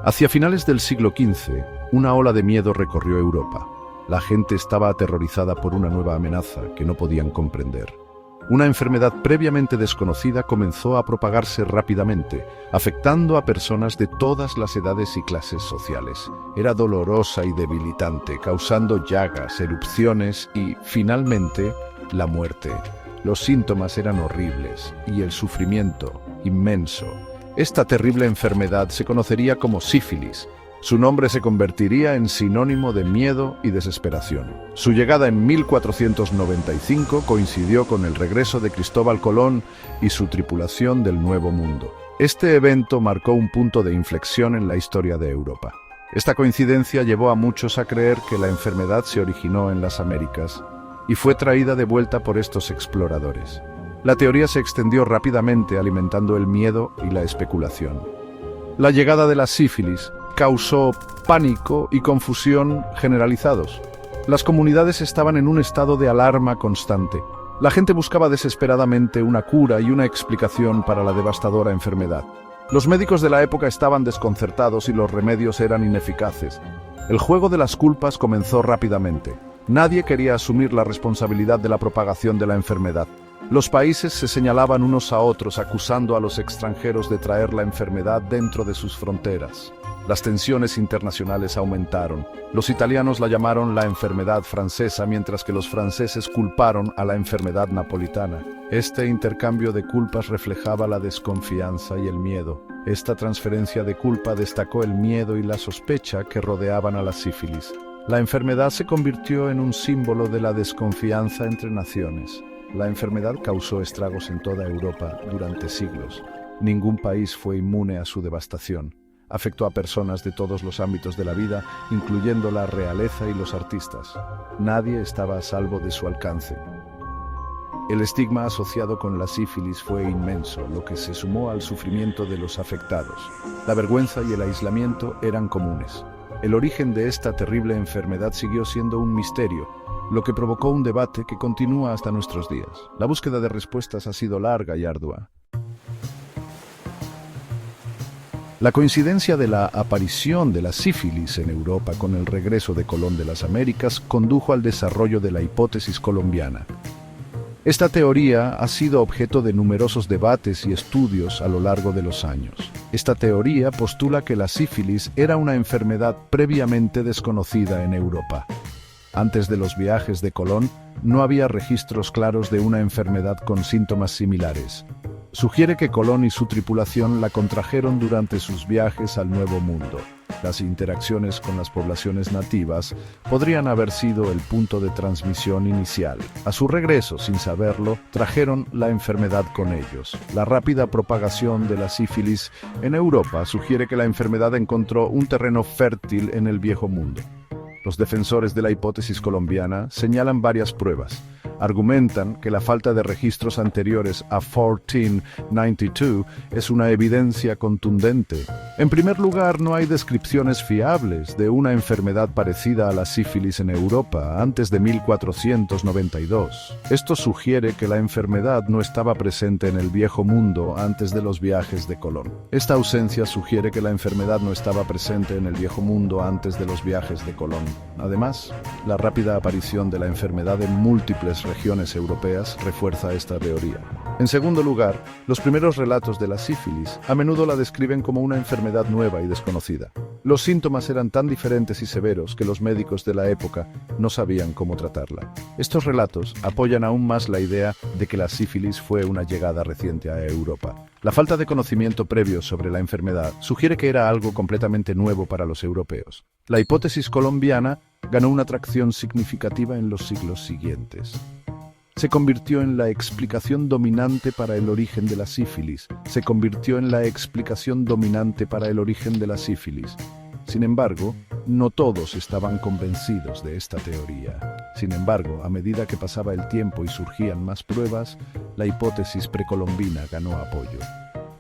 Hacia finales del siglo XV, una ola de miedo recorrió Europa. La gente estaba aterrorizada por una nueva amenaza que no podían comprender. Una enfermedad previamente desconocida comenzó a propagarse rápidamente, afectando a personas de todas las edades y clases sociales. Era dolorosa y debilitante, causando llagas, erupciones y, finalmente, la muerte. Los síntomas eran horribles y el sufrimiento inmenso. Esta terrible enfermedad se conocería como sífilis. Su nombre se convertiría en sinónimo de miedo y desesperación. Su llegada en 1495 coincidió con el regreso de Cristóbal Colón y su tripulación del Nuevo Mundo. Este evento marcó un punto de inflexión en la historia de Europa. Esta coincidencia llevó a muchos a creer que la enfermedad se originó en las Américas y fue traída de vuelta por estos exploradores. La teoría se extendió rápidamente, alimentando el miedo y la especulación. La llegada de la sífilis causó pánico y confusión generalizados. Las comunidades estaban en un estado de alarma constante. La gente buscaba desesperadamente una cura y una explicación para la devastadora enfermedad. Los médicos de la época estaban desconcertados y los remedios eran ineficaces. El juego de las culpas comenzó rápidamente. Nadie quería asumir la responsabilidad de la propagación de la enfermedad. Los países se señalaban unos a otros, acusando a los extranjeros de traer la enfermedad dentro de sus fronteras. Las tensiones internacionales aumentaron. Los italianos la llamaron la enfermedad francesa, mientras que los franceses culparon a la enfermedad napolitana. Este intercambio de culpas reflejaba la desconfianza y el miedo. Esta transferencia de culpa destacó el miedo y la sospecha que rodeaban a la sífilis. La enfermedad se convirtió en un símbolo de la desconfianza entre naciones. La enfermedad causó estragos en toda Europa durante siglos. Ningún país fue inmune a su devastación. Afectó a personas de todos los ámbitos de la vida, incluyendo la realeza y los artistas. Nadie estaba a salvo de su alcance. El estigma asociado con la sífilis fue inmenso, lo que se sumó al sufrimiento de los afectados. La vergüenza y el aislamiento eran comunes. El origen de esta terrible enfermedad siguió siendo un misterio, lo que provocó un debate que continúa hasta nuestros días. La búsqueda de respuestas ha sido larga y ardua. La coincidencia de la aparición de la sífilis en Europa con el regreso de Colón de las Américas condujo al desarrollo de la hipótesis colombiana. Esta teoría ha sido objeto de numerosos debates y estudios a lo largo de los años. Esta teoría postula que la sífilis era una enfermedad previamente desconocida en Europa. Antes de los viajes de Colón, no había registros claros de una enfermedad con síntomas similares. Sugiere que Colón y su tripulación la contrajeron durante sus viajes al Nuevo Mundo. Las interacciones con las poblaciones nativas podrían haber sido el punto de transmisión inicial. A su regreso, sin saberlo, trajeron la enfermedad con ellos. La rápida propagación de la sífilis en Europa sugiere que la enfermedad encontró un terreno fértil en el Viejo Mundo. Los defensores de la hipótesis colombiana señalan varias pruebas. Argumentan que la falta de registros anteriores a 1492 es una evidencia contundente. En primer lugar, no hay descripciones fiables de una enfermedad parecida a la sífilis en Europa antes de 1492. Esto sugiere que la enfermedad no estaba presente en el Viejo Mundo antes de los viajes de Colón. Esta ausencia sugiere que la enfermedad no estaba presente en el Viejo Mundo antes de los viajes de Colón. Además, la rápida aparición de la enfermedad en múltiples regiones europeas refuerza esta teoría. En segundo lugar, los primeros relatos de la sífilis a menudo la describen como una enfermedad nueva y desconocida. Los síntomas eran tan diferentes y severos que los médicos de la época no sabían cómo tratarla. Estos relatos apoyan aún más la idea de que la sífilis fue una llegada reciente a Europa. La falta de conocimiento previo sobre la enfermedad sugiere que era algo completamente nuevo para los europeos. La hipótesis colombiana ganó una atracción significativa en los siglos siguientes. Se convirtió en la explicación dominante para el origen de la sífilis. Sin embargo, no todos estaban convencidos de esta teoría. Sin embargo, a medida que pasaba el tiempo y surgían más pruebas, la hipótesis precolombina ganó apoyo.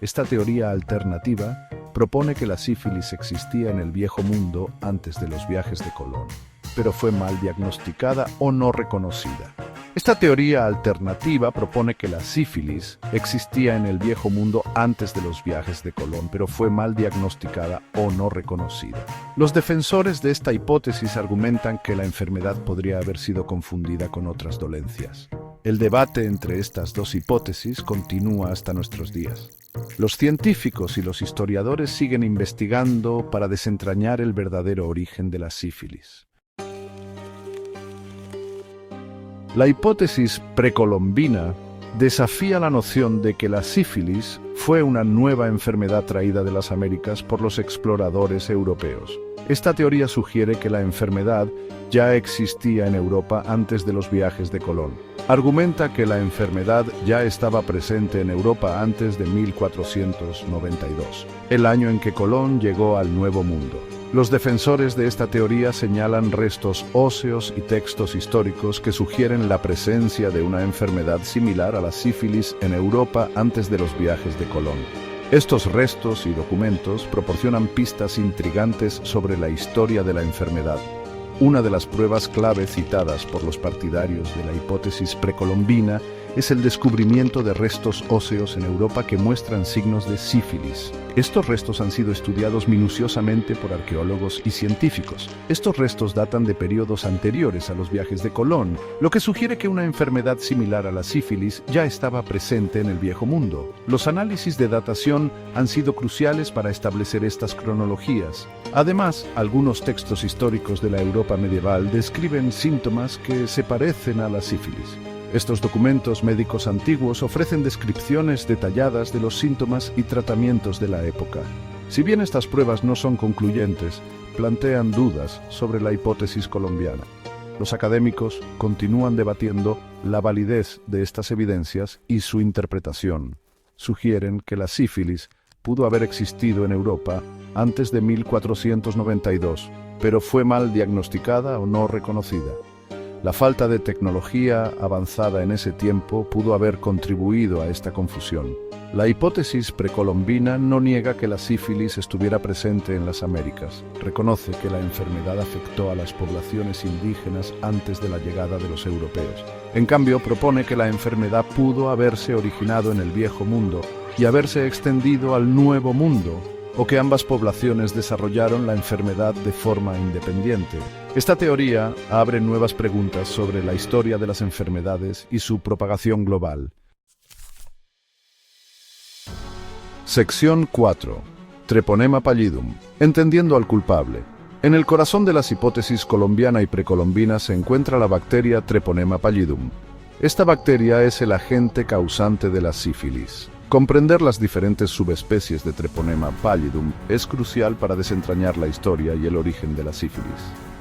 Esta teoría alternativa propone que la sífilis existía en el Viejo Mundo antes de los viajes de Colón, pero fue mal diagnosticada o no reconocida. Esta teoría alternativa propone que la sífilis existía en el Viejo Mundo antes de los viajes de Colón, pero fue mal diagnosticada o no reconocida. Los defensores de esta hipótesis argumentan que la enfermedad podría haber sido confundida con otras dolencias. El debate entre estas dos hipótesis continúa hasta nuestros días. Los científicos y los historiadores siguen investigando para desentrañar el verdadero origen de la sífilis. La hipótesis precolombina desafía la noción de que la sífilis fue una nueva enfermedad traída de las Américas por los exploradores europeos. Esta teoría sugiere que la enfermedad ya existía en Europa antes de los viajes de Colón. Argumenta que la enfermedad ya estaba presente en Europa antes de 1492, el año en que Colón llegó al Nuevo Mundo. Los defensores de esta teoría señalan restos óseos y textos históricos que sugieren la presencia de una enfermedad similar a la sífilis en Europa antes de los viajes de Colón. Estos restos y documentos proporcionan pistas intrigantes sobre la historia de la enfermedad. Una de las pruebas clave citadas por los partidarios de la hipótesis precolombina es el descubrimiento de restos óseos en Europa que muestran signos de sífilis. Estos restos han sido estudiados minuciosamente por arqueólogos y científicos. Estos restos datan de periodos anteriores a los viajes de Colón, lo que sugiere que una enfermedad similar a la sífilis ya estaba presente en el Viejo Mundo. Los análisis de datación han sido cruciales para establecer estas cronologías. Además, algunos textos históricos de la Europa medieval describen síntomas que se parecen a la sífilis. Estos documentos médicos antiguos ofrecen descripciones detalladas de los síntomas y tratamientos de la época. Si bien estas pruebas no son concluyentes, plantean dudas sobre la hipótesis colombiana. Los académicos continúan debatiendo la validez de estas evidencias y su interpretación. Sugieren que la sífilis pudo haber existido en Europa antes de 1492, pero fue mal diagnosticada o no reconocida. La falta de tecnología avanzada en ese tiempo pudo haber contribuido a esta confusión. La hipótesis precolombina no niega que la sífilis estuviera presente en las Américas. Reconoce que la enfermedad afectó a las poblaciones indígenas antes de la llegada de los europeos. En cambio, propone que la enfermedad pudo haberse originado en el Viejo Mundo y haberse extendido al Nuevo Mundo, o que ambas poblaciones desarrollaron la enfermedad de forma independiente. Esta teoría abre nuevas preguntas sobre la historia de las enfermedades y su propagación global. Sección 4. Treponema pallidum. Entendiendo al culpable. En el corazón de las hipótesis colombiana y precolombina se encuentra la bacteria Treponema pallidum. Esta bacteria es el agente causante de la sífilis. Comprender las diferentes subespecies de Treponema pallidum es crucial para desentrañar la historia y el origen de la sífilis.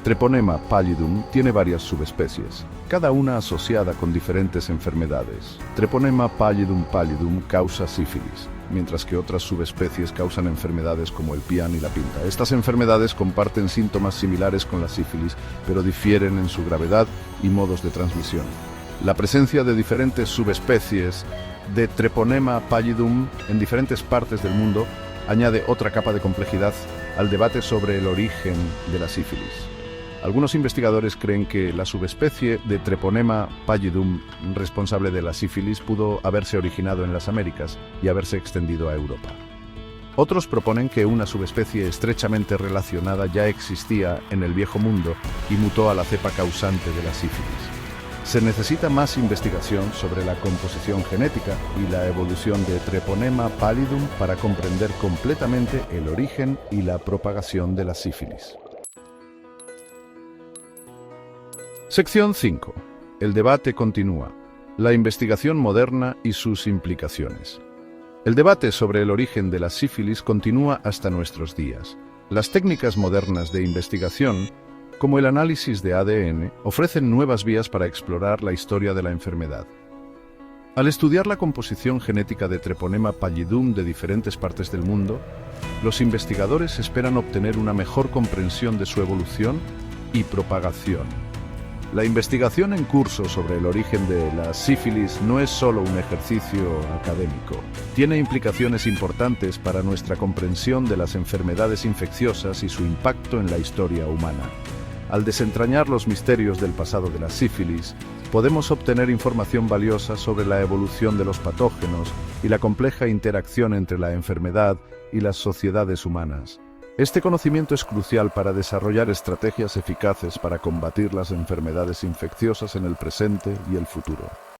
Treponema pallidum tiene varias subespecies, cada una asociada con diferentes enfermedades. Treponema pallidum causa sífilis, mientras que otras subespecies causan enfermedades como el pian y la pinta. Estas enfermedades comparten síntomas similares con la sífilis, pero difieren en su gravedad y modos de transmisión. La presencia de diferentes subespecies de Treponema pallidum en diferentes partes del mundo añade otra capa de complejidad al debate sobre el origen de la sífilis. Algunos investigadores creen que la subespecie de Treponema pallidum responsable de la sífilis pudo haberse originado en las Américas y haberse extendido a Europa. Otros proponen que una subespecie estrechamente relacionada ya existía en el Viejo Mundo y mutó a la cepa causante de la sífilis. Se necesita más investigación sobre la composición genética y la evolución de Treponema pallidum para comprender completamente el origen y la propagación de la sífilis. Sección 5. El debate continúa. La investigación moderna y sus implicaciones. El debate sobre el origen de la sífilis continúa hasta nuestros días. Las técnicas modernas de investigación, como el análisis de ADN, ofrecen nuevas vías para explorar la historia de la enfermedad. Al estudiar la composición genética de Treponema pallidum de diferentes partes del mundo, los investigadores esperan obtener una mejor comprensión de su evolución y propagación. La investigación en curso sobre el origen de la sífilis no es solo un ejercicio académico. Tiene implicaciones importantes para nuestra comprensión de las enfermedades infecciosas y su impacto en la historia humana. Al desentrañar los misterios del pasado de la sífilis, podemos obtener información valiosa sobre la evolución de los patógenos y la compleja interacción entre la enfermedad y las sociedades humanas. Este conocimiento es crucial para desarrollar estrategias eficaces para combatir las enfermedades infecciosas en el presente y el futuro.